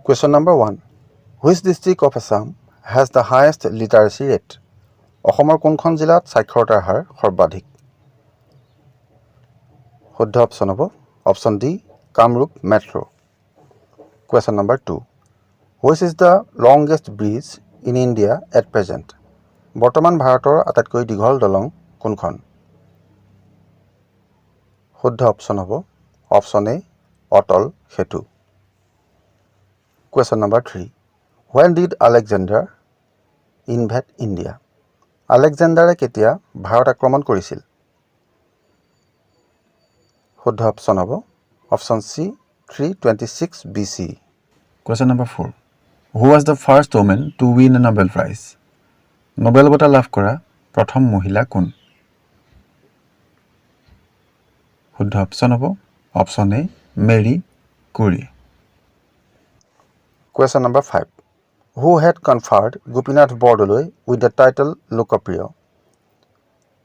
Question number 1. Which district of Assam has the highest literacy rate? অসমৰ কোনখন জিলাত সাক্ষৰতাৰ হাৰ সৰ্বাধিক? শুদ্ধ অপশ্যন হ'ব option D Kamrup metro. Question number 2. Which is the longest bridge in India at present? বৰ্তমান ভাৰতৰ আটাইতকৈ দীঘল দলং কোনখন? শুদ্ধ অপশ্যন হ'ব অপশ্যন এ অটল সেতু। Question number 3. When did Alexander invade India? আলেকজেণ্ডাৰে কেতিয়া ভাৰত আক্ৰমণ কৰিছিল? শুদ্ধ অপশ্যন হ'ব option C 326 BC। Question number 4. Who was the first woman to win a Nobel Prize? নোবেল বঁটা লাভ কৰা প্ৰথম মহিলা কোন? শুদ্ধ অপশ্যন হ'ব option A Marie Curie. Question number 5. Who had conferred Gopinath Bordoloi with the title লোকপ্ৰিয়?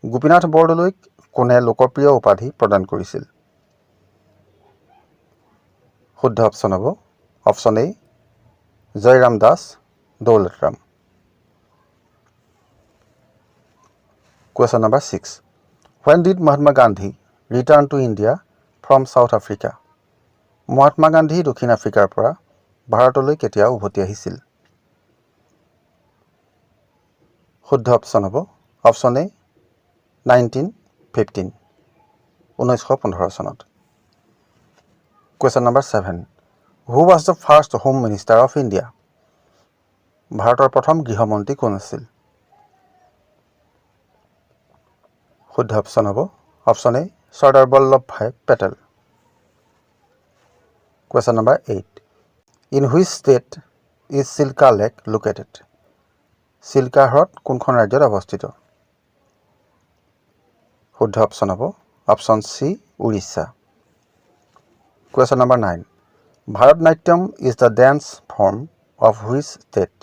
গোপীনাথ বৰদলৈক কোনে লোকপ্ৰিয় উপাধি প্ৰদান কৰিছিল? শুদ্ধ অপশ্যন হ'ব option A Jayram Das Daulatram. Question number 6. When did Mahatma Gandhi return to India from South Africa? Mahatma Gandhi দক্ষিণ আফ্ৰিকাৰ পৰা ভাৰতলৈ কেতিয়া উভতি আহিছিল? শুদ্ধ অপশ্যন হ'ব অপশ্যন এ 1915 1915 চনত। Question number 7. Who was the first Home Minister of India? ভাৰতৰ প্ৰথম গৃহমন্ত্ৰী কোন আছিল? শুদ্ধ অপশ্যন হ'ব অপশ্যন এ চৰ্দাৰ বল্লভ ভাই Patel. Question number 8. In which state is Silka Lake located? চিল্কা হ্ৰদ কোনখন ৰাজ্যত অৱস্থিত? শুদ্ধ অপশ্যন হ'ব option C Orissa. Question number 9. Bharatanatyam is the dance form of which state?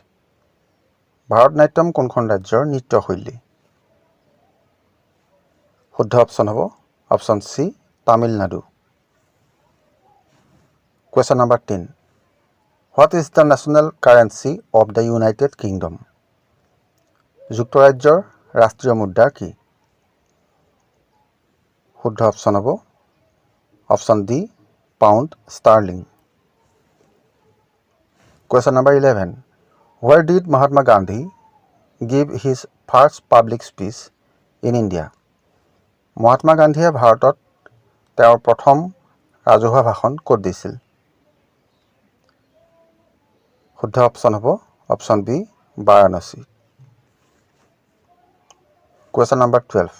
Bharatanatyam কোনখন ৰাজ্যৰ নৃত্যশৈলী? শুদ্ধ অপশ্যন হ'ব option C Tamil Nadu. Question number 10. What is the national currency of the United Kingdom? যুক্তৰাজ্যৰ ৰাষ্ট্ৰীয় মুদ্ৰা কি? শুদ্ধ অপশ্যন হ'ব option D pound sterling. Question number 11. Where did Mahatma Gandhi give his first public speech in India? Mahatma গান্ধীয়ে ভাৰতত তেওঁৰ প্ৰথম ৰাজহুৱা ভাষণ ক'ত দিছিল? শুদ্ধ অপশ্যন হ'ব option B Varanasi. Question number 12.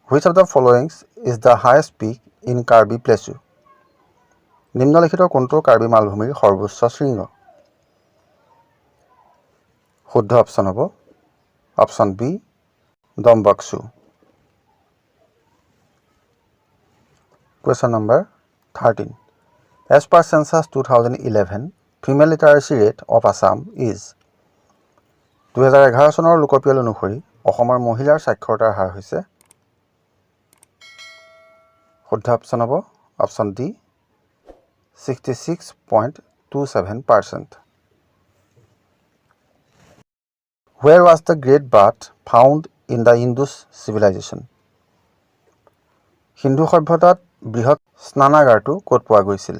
Which of the following is the highest peak in Karbi Plateau? নিম্নলিখিত কোনটো কাৰ্বি মালভূমিৰ সৰ্বোচ্চ শৃংগ? শুদ্ধ অপশ্যন হ'ব option B ডম্বকচু। Question number 13. As per census 2011, female literacy rate of Assam is 2011 চনৰ লোকপিয়ল অনুসৰি অসমৰ মহিলাৰ সাক্ষৰতাৰ হাৰ হৈছে? শুদ্ধ অপশ্যন হ'ব option D 66.27%। Where was the great bath found in the Indus civilization? Sindhu সভ্যতাত বৃহৎ স্নানাগাৰটো ক'ত পোৱা গৈছিল?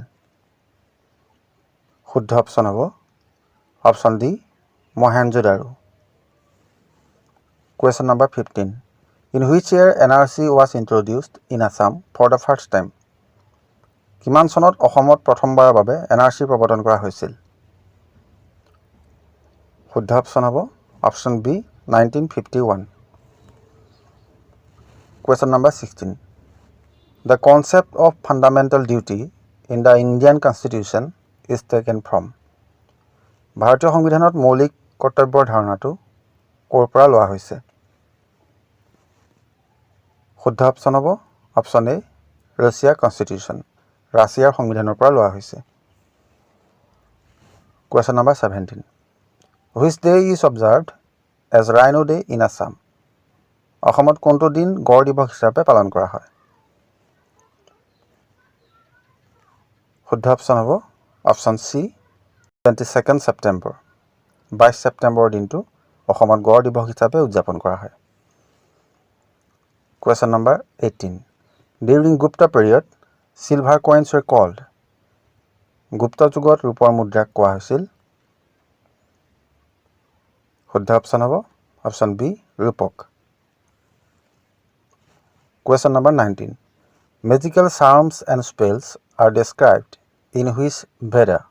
শুদ্ধ অপশ্যন হ'ব option D Mohenjodaro. Question number 15. In which year NRC was introduced in Assam for the first time? কিমান চনত অসমত প্ৰথমবাৰৰ বাবে NRC প্ৰৱৰ্তন কৰা হৈছিল? শুদ্ধ অপশ্যন হ'ব option B 1951। Question number 16. The concept of fundamental duty in the Indian Constitution is taken from? ভাৰতীয় সংবিধানত মৌলিক কৰ্তব্যৰ ধাৰণাটো ক'ৰ পৰা লোৱা হৈছে? শুদ্ধ অপশ্যন হ'ব অপশ্যন এ ৰাছিয়া কনষ্টিটিউশ্যন ৰাছিয়াৰ সংবিধানৰ পৰা লোৱা হৈছে। Question number 17. Which day is observed as Rhino Day in Assam? অসমত কোনটো দিন গড় দিৱস হিচাপে পালন কৰা হয়? শুদ্ধ অপশ্যন হ'ব অপশ্যন চি 22 ছেপ্টেম্বৰ 22 ছেপ্টেম্বৰৰ দিনটো অসমত গড় দিৱস হিচাপে উদযাপন কৰা হয়। Question number 18. During Gupta period, silver coins were called. গুপ্ত যুগত ৰূপৰ মুদ্ৰাক কোৱা হৈছিল। শুদ্ধ অপশ্যন হ'ব option B Rupak. Question number 19. Magical charms and spells are described in which Veda?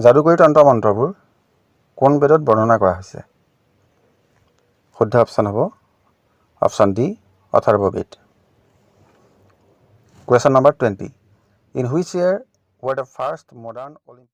যাদুকৰী তন্ত্ৰ মন্ত্ৰবোৰ কোন বেদত বৰ্ণনা কৰা হৈছে? শুদ্ধ অপশ্যন হ'ব option D Atharvaveda. Question number 20. In which year were the first modern Olympic